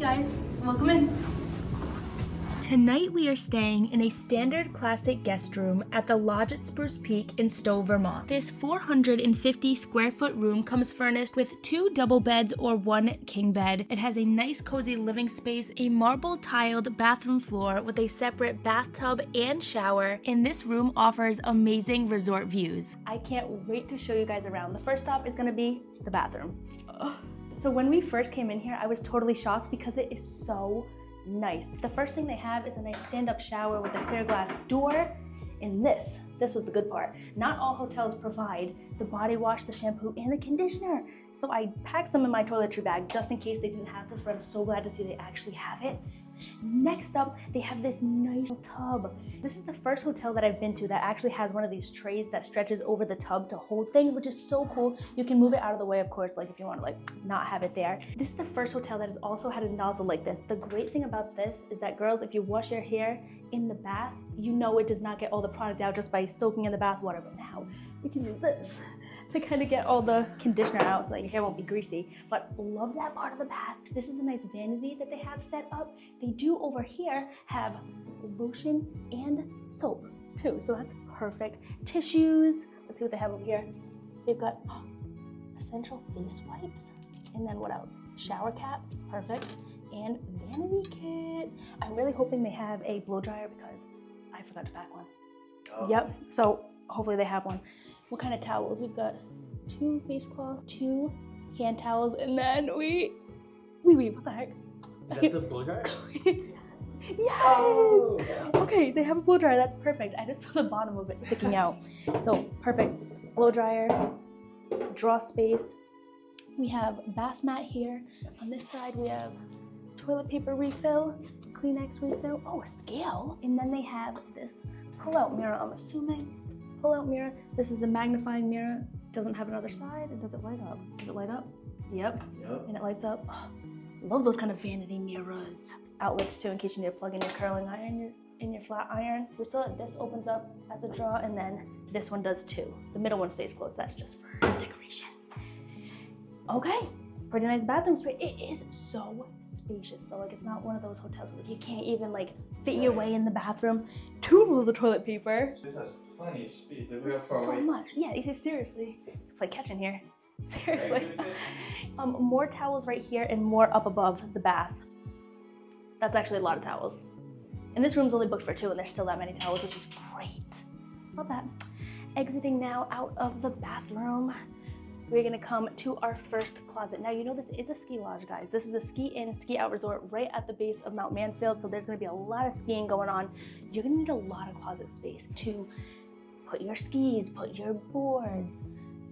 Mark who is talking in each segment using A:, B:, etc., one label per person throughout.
A: guys, welcome in. Tonight we are staying in a standard classic guest room at the Lodge at Spruce Peak in Stowe, Vermont. This 450 square foot room comes furnished with 2 double beds or 1 king bed. It has a nice cozy living space, a marble tiled bathroom floor with a separate bathtub and shower, and this room offers amazing resort views. I can't wait to show you guys around. The first stop is gonna be the bathroom. So when we first came in here, I was totally shocked because it is so nice. The first thing they have is a nice stand-up shower with a clear glass door. And this was the good part. Not all hotels provide the body wash, the shampoo, and the conditioner. So I packed some in my toiletry bag just in case they didn't have this, but I'm so glad to see they actually have it. Next up, they have this nice tub. This is the first hotel that I've been to that actually has one of these trays that stretches over the tub to hold things, which is so cool. You can move it out of the way, of course, like if you want to not have it there. This is the first hotel that has also had a nozzle like this. The great thing about this is that, girls, if you wash your hair in the bath, you know it does not get all the product out just by soaking in the bath water. But now you can use this to kind of get all the conditioner out so that your hair won't be greasy. But love that part of the bath. This is a nice vanity that they have set up. They do over here have lotion and soap too, so that's perfect. Tissues, let's see what they have over here. They've got essential face wipes, and then what else? Shower cap, perfect, and vanity kit. I'm really hoping they have a blow dryer because I forgot to pack one. Oh. Yep, so hopefully they have one. What kind of towels? We've got 2 face cloths, 2 hand towels, and then what the heck?
B: Is that the blow dryer?
A: Yes!
B: Oh.
A: Okay, they have a blow dryer, that's perfect. I just saw the bottom of it sticking out. So, perfect. Blow dryer, draw space. We have bath mat here. On this side, we have toilet paper refill, Kleenex refill, a scale. And then they have this pull-out mirror, I'm assuming. Pull-out mirror. This is a magnifying mirror. Doesn't have another side. And does it light up? Does it light up? Yep. And it lights up. Oh, love those kind of vanity mirrors. Outlets too, in case you need to plug in your curling iron, your flat iron. We saw that this opens up as a drawer, and then this one does too. The middle one stays closed. That's just for decoration. Okay, pretty nice bathroom space. It is so spacious though. Like, it's not one of those hotels where you can't even fit your way in the bathroom. 2 rolls of toilet paper.
B: This has plenty of space. We have far
A: so
B: away.
A: much. Yeah, seriously. It's like catching here. Seriously. More towels right here and more up above the bath. That's actually a lot of towels. And this room's only booked for 2 and there's still that many towels, which is great. Love that. Exiting now out of the bathroom. We're gonna come to our first closet. Now, you know this is a ski lodge, guys. This is a ski in, ski out resort right at the base of Mount Mansfield, so there's gonna be a lot of skiing going on. You're gonna need a lot of closet space to put your skis, put your boards,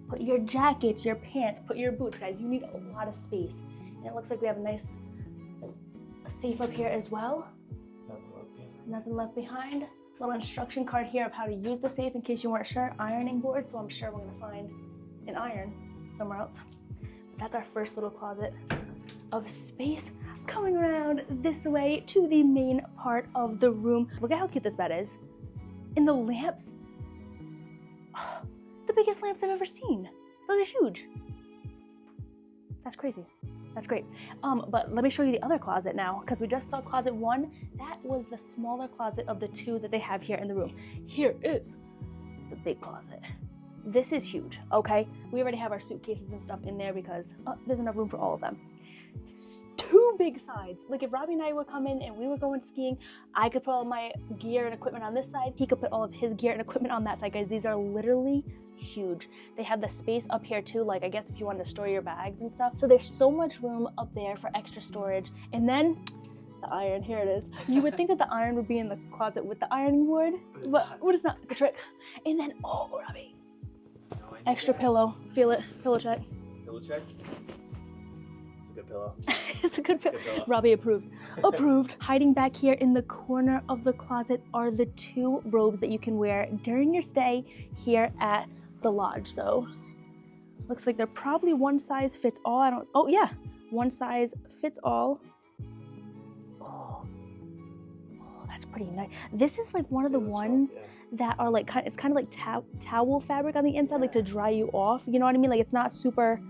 A: put your jackets, your pants, put your boots, guys. You need a lot of space. And it looks like we have a nice safe up here as well. Nothing left behind. Little instruction card here of how to use the safe in case you weren't sure. Ironing board, so I'm sure we're gonna find an iron somewhere else. That's our first little closet of space. Coming around this way to the main part of the room. Look at how cute this bed is. And the lamps, the biggest lamps I've ever seen. Those are huge. That's crazy. That's great. But let me show you the other closet now, because we just saw closet 1. That was the smaller closet of the 2 that they have here in the room. Here is the big closet. This is huge, okay? We already have our suitcases and stuff in there because there's enough room for all of them. 2 big sides. Like, if Robbie and I would come in and we were going skiing, I could put all my gear and equipment on this side. He could put all of his gear and equipment on that side, guys. These are literally huge. They have the space up here too, like I guess if you wanted to store your bags and stuff. So there's so much room up there for extra storage. And then the iron, here it is. You would think that the iron would be in the closet with the ironing board, but what is not the trick? And then, Robbie, extra pillow. Feel it. Pillow check.
B: Pillow check? It's a good pillow.
A: It's a good pillow. Robbie approved. Approved. Hiding back here in the corner of the closet are the 2 robes that you can wear during your stay here at the lodge. So looks like they're probably one size fits all. One size fits all. That's pretty nice. This is like one of the ones that are like, it's kind of like towel fabric on the inside, like to dry you off. You know what I mean? Like, it's not super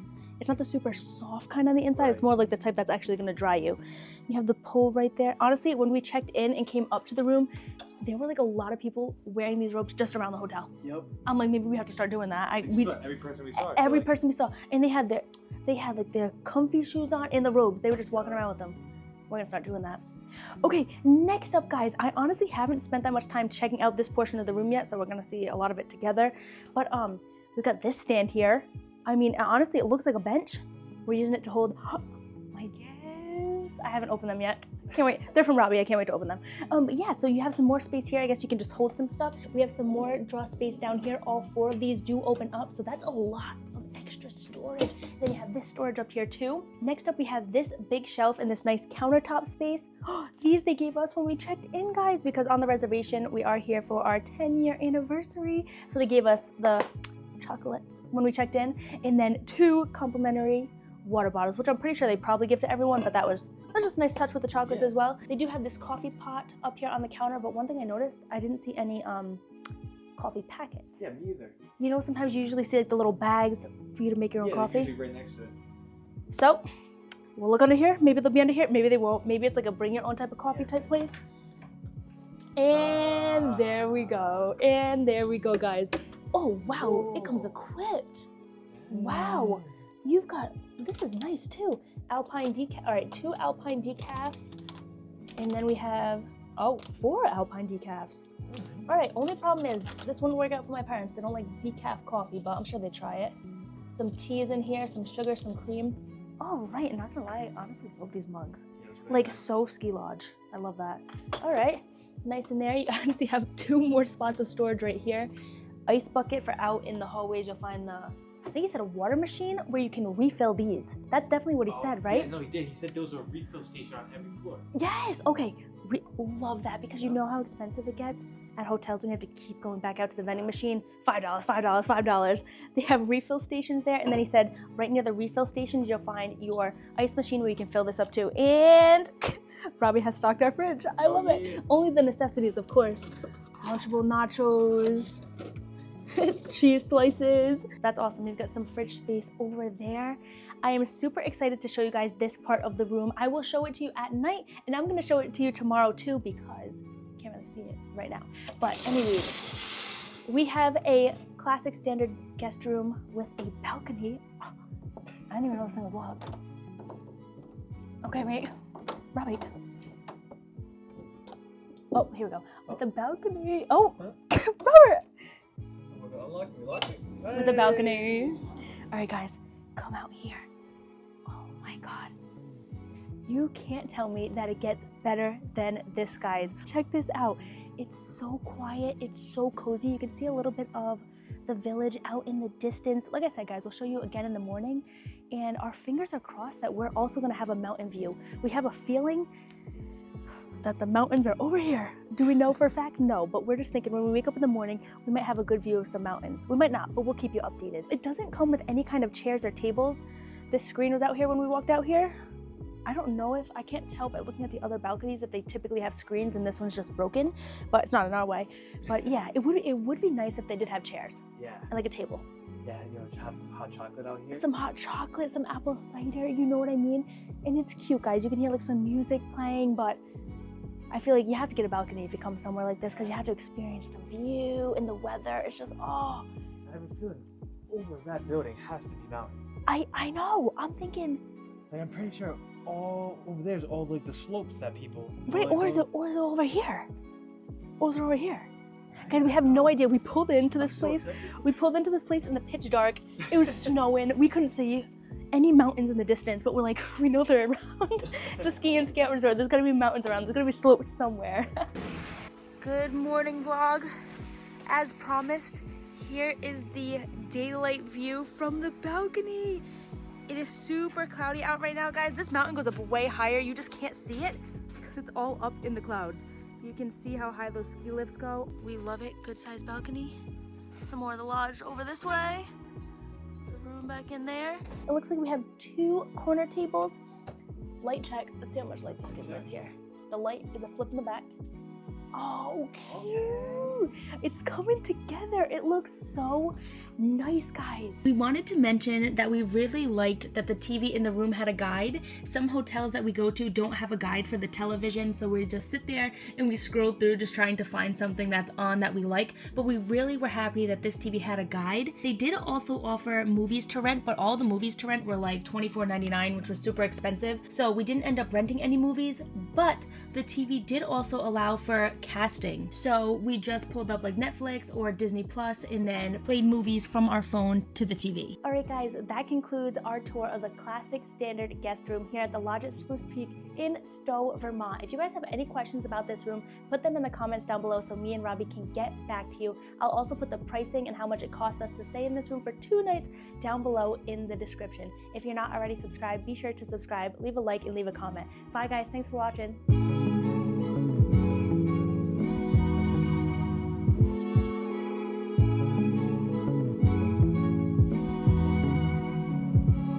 A: It's not the super soft kind on the inside. It's more like the type that's actually gonna dry you. You have the pole right there. Honestly, when we checked in and came up to the room, there were like a lot of people wearing these robes just around the hotel.
B: Yep.
A: I'm like, maybe we have to start doing that.
B: Every person we saw.
A: Every person we saw, and they had like their comfy shoes on and the robes. They were just walking around with them. We're gonna start doing that. Okay, next up, guys, I honestly haven't spent that much time checking out this portion of the room yet, so we're gonna see a lot of it together. But we've got this stand here. I mean, honestly, it looks like a bench. We're using it to hold, I guess. I haven't opened them yet. Can't wait. They're from Robbie. I can't wait to open them. But yeah, so you have some more space here. I guess you can just hold some stuff. We have some more draw space down here. All 4 of these do open up, so that's a lot of extra storage. Then you have this storage up here too. Next up, we have this big shelf and this nice countertop space. These they gave us when we checked in, guys, because on the reservation, we are here for our 10-year anniversary. So they gave us the chocolates when we checked in, and then 2 complimentary water bottles, which I'm pretty sure they probably give to everyone, but that was just a nice touch with the chocolates as well. They do have this coffee pot up here on the counter, but one thing I noticed, I didn't see any coffee packets.
B: Yeah, me either.
A: You know, sometimes you usually see like the little bags for you to make your own coffee.
B: Usually right next to it.
A: So we'll look under here. Maybe they'll be under here. Maybe they won't. Maybe it's like a bring your own type of coffee type place. And there we go. And there we go, guys. Oh wow, it comes equipped. Wow, you've got, this is nice too. Alpine decaf. All right, 2 Alpine decafs, and then we have 4 Alpine decafs. All right, only problem is this wouldn't work out for my parents. They don't like decaf coffee, but I'm sure they'd try it. Some teas in here, some sugar, some cream. Oh right, and not gonna lie, I honestly love these mugs. Like so ski lodge. I love that. All right, nice in there. You honestly have 2 more spots of storage right here. Ice bucket for out in the hallways. You'll find the, I think he said a water machine where you can refill these. That's definitely what he said, right?
B: Yeah, no, he did. He said there was a refill station on every floor.
A: Yes, okay. Love that, because you know how expensive it gets at hotels when you have to keep going back out to the vending machine. $5, $5, $5. They have refill stations there, and then he said right near the refill stations you'll find your ice machine where you can fill this up too. And Robbie has stocked our fridge. I love it. Only the necessities, of course. Lunchable nachos. Cheese slices. That's awesome. We've got some fridge space over there. I am super excited to show you guys this part of the room. I will show it to you at night, and I'm going to show it to you tomorrow too, because you can't really see it right now. But anyway, we have a classic standard guest room with a balcony. Oh, I didn't even know this thing was locked. Okay, wait. Robbie. Oh, here we go. With the balcony. Oh, Robert! With the balcony. All right, guys, come out here. Oh my God. You can't tell me that it gets better than this, guys. Check this out. It's so quiet. It's so cozy. You can see a little bit of the village out in the distance. Like I said, guys, we'll show you again in the morning. And our fingers are crossed that we're also going to have a mountain view. We have a feeling that the mountains are over here. Do we know for a fact? No, but we're just thinking when we wake up in the morning, we might have a good view of some mountains. We might not, but we'll keep you updated. It doesn't come with any kind of chairs or tables. This screen was out here when we walked out here. I don't know if, I can't tell by looking at the other balconies if they typically have screens and this one's just broken, but it's not in our way. But yeah, it would be nice if they did have chairs. Yeah. And like a table.
B: Yeah, you know, have hot chocolate out here.
A: Some hot chocolate, some apple cider, you know what I mean? And it's cute, guys. You can hear like some music playing, but I feel like you have to get a balcony if you come somewhere like this, because you have to experience the view and the weather. It's just, oh.
B: I have a feeling over that building has to be mountains.
A: I know. I'm thinking.
B: Like, I'm pretty sure all over there's all like the slopes that people.
A: Right, or is it over here? Or is it over here? Guys, we have no idea. We pulled into this place. We pulled into this place in the pitch dark. It was snowing. We couldn't see any mountains in the distance, but we're like, we know they're around. It's a ski and scout resort. There's gotta be mountains around. There's gotta be slopes somewhere. Good morning, vlog. As promised, here is the daylight view from the balcony. It is super cloudy out right now, guys. This mountain goes up way higher. You just can't see it because it's all up in the clouds. You can see how high those ski lifts go. We love it. Good sized balcony. Some more of the lodge over this way. Room back in there. It looks like we have 2 corner tables. Light check. Let's see how much light this gives us here. The light is a flip in the back. Oh, cute. It's coming together. It looks so nice, guys. We wanted to mention that we really liked that the TV in the room had a guide. Some hotels that we go to don't have a guide for the television, so we just sit there and we scroll through just trying to find something that's on that we like, but we really were happy that this TV had a guide. They did also offer movies to rent, but all the movies to rent were like $24.99, which was super expensive, so we didn't end up renting any movies, but the TV did also allow for casting. So we just pulled up like Netflix or Disney Plus and then played movies from our phone to the TV. Alright guys, that concludes our tour of the classic standard guest room here at the Lodge at Spruce Peak in Stowe, Vermont. If you guys have any questions about this room, put them in the comments down below so me and Robbie can get back to you. I'll also put the pricing and how much it costs us to stay in this room for 2 nights down below in the description. If you're not already subscribed, be sure to subscribe, leave a like, and leave a comment. Bye guys, thanks for watching.